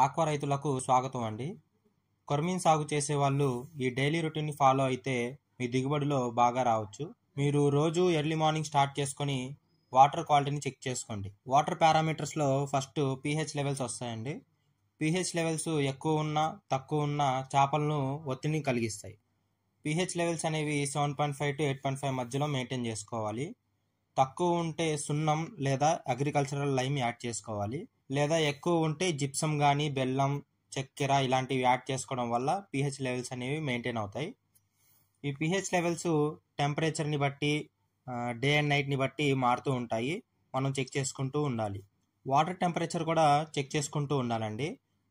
Aqua రైతులకు స్వాగతం అండి. కొర్మీన్ సాగు చేసేవాళ్ళు ఈ డైలీ రొటీన్ని ఫాలో అయితే మీ దిగుబడిలో బాగా రావచ్చు. మీరు రోజు ఎర్లీ మార్నింగ్ స్టార్ట్ చేసుకొని వాటర్ క్వాలిటీని చెక్ చేసుకోండి. వాటర్ పారామీటర్స్లో ఫస్ట్ pH లెవెల్స్ వస్తాయండి. pH లెవెల్స్ ఎక్కువ ఉన్న తక్కువ ఉన్న చేపలను ఒత్తిడిని కలిగిస్తాయి. pH లెవెల్స్ అనేవి 7.5 to 8.5 మధ్యలో మెయింటైన్ చేసుకోవాలి. తక్కువ ఉంటే సున్నం లేదా అగ్రికల్చరల్ లైమ్ యాడ్ చేసుకోవాలి. లేదా ఎక్కువ ఉంటే జిప్సం కానీ బెల్లం చక్కెర ఇలాంటివి యాడ్ చేసుకోవడం వల్ల pH లెవెల్స్ అనేవి మెయింటైన్ అవుతాయి. ఈ pH లెవెల్స్ టెంపరేచర్ని బట్టి డే అండ్ నైట్ని బట్టి మారుతూ ఉంటాయి. మనం చెక్ చేసుకుంటూ ఉండాలి. వాటర్ టెంపరేచర్ కూడా చెక్ చేసుకుంటూ ఉండాలండి.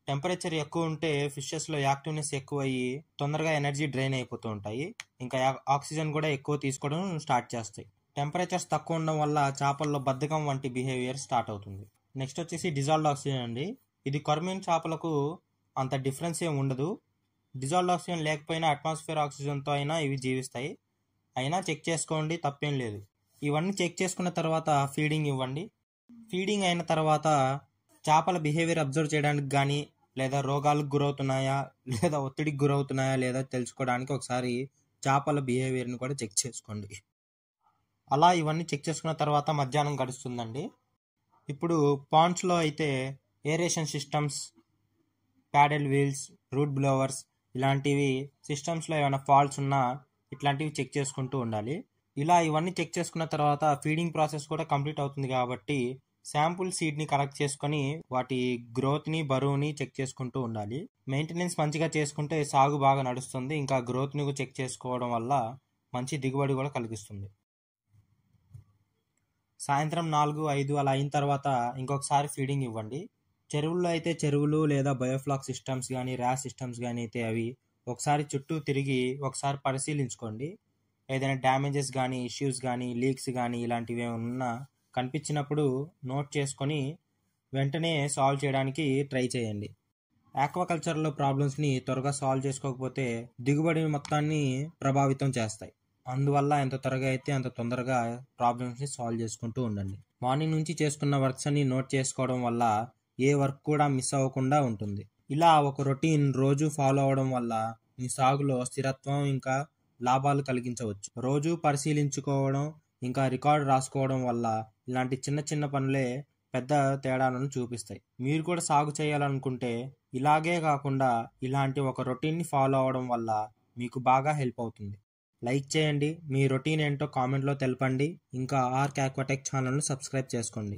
టెంపరేచర్ ఎక్కువ ఉంటే ఫిషెస్లో యాక్టివ్నెస్ ఎక్కువ అయ్యి తొందరగా ఎనర్జీ డ్రైన్ అయిపోతూ ఉంటాయి. ఇంకా ఆక్సిజన్ కూడా ఎక్కువ తీసుకోవడం స్టార్ట్ చేస్తాయి. టెంపరేచర్స్ తక్కువ ఉండడం వల్ల చేపల్లో బద్ధకం వంటి బిహేవియర్ స్టార్ట్ అవుతుంది. నెక్స్ట్ వచ్చేసి డిజాల్వ్డ్ ఆక్సిజన్ అండి. ఇది కొర్మీన్ చేపలకు అంత డిఫరెన్స్ ఏమి ఉండదు. డిజాల్వ్డ్ ఆక్సిజన్ లేకపోయినా అట్మాస్ఫియర్ ఆక్సిజన్తో అయినా ఇవి జీవిస్తాయి. అయినా చెక్ చేసుకోండి, తప్పేం లేదు. ఇవన్నీ చెక్ చేసుకున్న తర్వాత ఫీడింగ్ ఇవ్వండి. ఫీడింగ్ అయిన తర్వాత చేపల బిహేవియర్ అబ్జర్వ్ చేయడానికి కానీ లేదా రోగాలకు గురవుతున్నాయా లేదా ఒత్తిడికి గురవుతున్నాయా లేదా తెలుసుకోవడానికి ఒకసారి చేపల బిహేవియర్ని కూడా చెక్ చేసుకోండి. అలా ఇవన్నీ చెక్ చేసుకున్న తర్వాత మధ్యాహ్నం గడుస్తుందండి. ఇప్పుడు పాండ్స్లో అయితే aeration systems, paddle wheels, root blowers ఇలాంటివి సిస్టమ్స్లో ఏమైనా ఫాల్ట్స్ ఉన్నా ఇట్లాంటివి చెక్ చేసుకుంటూ ఉండాలి. ఇలా ఇవన్నీ చెక్ చేసుకున్న తర్వాత ఫీడింగ్ ప్రాసెస్ కూడా కంప్లీట్ అవుతుంది కాబట్టి శాంపుల్ సీడ్ని కలెక్ట్ చేసుకొని వాటి గ్రోత్ని బరువుని చెక్ చేసుకుంటూ ఉండాలి. మెయింటెనెన్స్ మంచిగా చేసుకుంటే సాగు బాగా నడుస్తుంది. ఇంకా గ్రోత్ని చెక్ చేసుకోవడం వల్ల మంచి దిగుబడి కూడా కలిగిస్తుంది. సాయంత్రం 4-5 అలా అయిన తర్వాత ఇంకొకసారి ఫీడింగ్ ఇవ్వండి. చెరువుల్లో అయితే చెరువులు లేదా బయోఫ్లాక్ సిస్టమ్స్ కానీ ర్యాష్ సిస్టమ్స్ కానీ అయితే అవి ఒకసారి చుట్టూ తిరిగి ఒకసారి పరిశీలించుకోండి. ఏదైనా డ్యామేజెస్ కానీ ఇష్యూస్ కానీ లీక్స్ కానీ ఇలాంటివి ఏమన్నా కనిపించినప్పుడు నోట్ చేసుకొని వెంటనే సాల్వ్ చేయడానికి ట్రై చేయండి. ఆక్వాకల్చర్లో ప్రాబ్లమ్స్ని త్వరగా సాల్వ్ చేసుకోకపోతే దిగుబడి మొత్తాన్ని ప్రభావితం చేస్తాయి. అందువల్ల ఎంత త్వరగా అయితే అంత తొందరగా ప్రాబ్లమ్స్ని సాల్వ్ చేసుకుంటూ ఉండండి. మార్నింగ్ నుంచి చేసుకున్న వర్క్స్ అన్ని నోట్ చేసుకోవడం వల్ల ఏ వర్క్ కూడా మిస్ అవ్వకుండా ఉంటుంది. ఇలా ఒక రొటీన్ రోజు ఫాలో అవడం వల్ల మీ సాగులో స్థిరత్వం ఇంకా లాభాలు కలిగించవచ్చు. రోజు పరిశీలించుకోవడం ఇంకా రికార్డు రాసుకోవడం వల్ల ఇలాంటి చిన్న చిన్న పనులే పెద్ద తేడాలను చూపిస్తాయి. మీరు కూడా సాగు చేయాలనుకుంటే ఇలాగే కాకుండా ఇలాంటి ఒక రొటీన్ని ఫాలో అవడం వల్ల మీకు బాగా హెల్ప్ అవుతుంది. లైక్ చేయండి, మీ రొటీన్ ఏంటో కామెంట్లో తెలపండి. ఇంకా ఆర్క్ ఆక్వాటెక్ ఛానల్ను సబ్స్క్రైబ్ చేసుకోండి.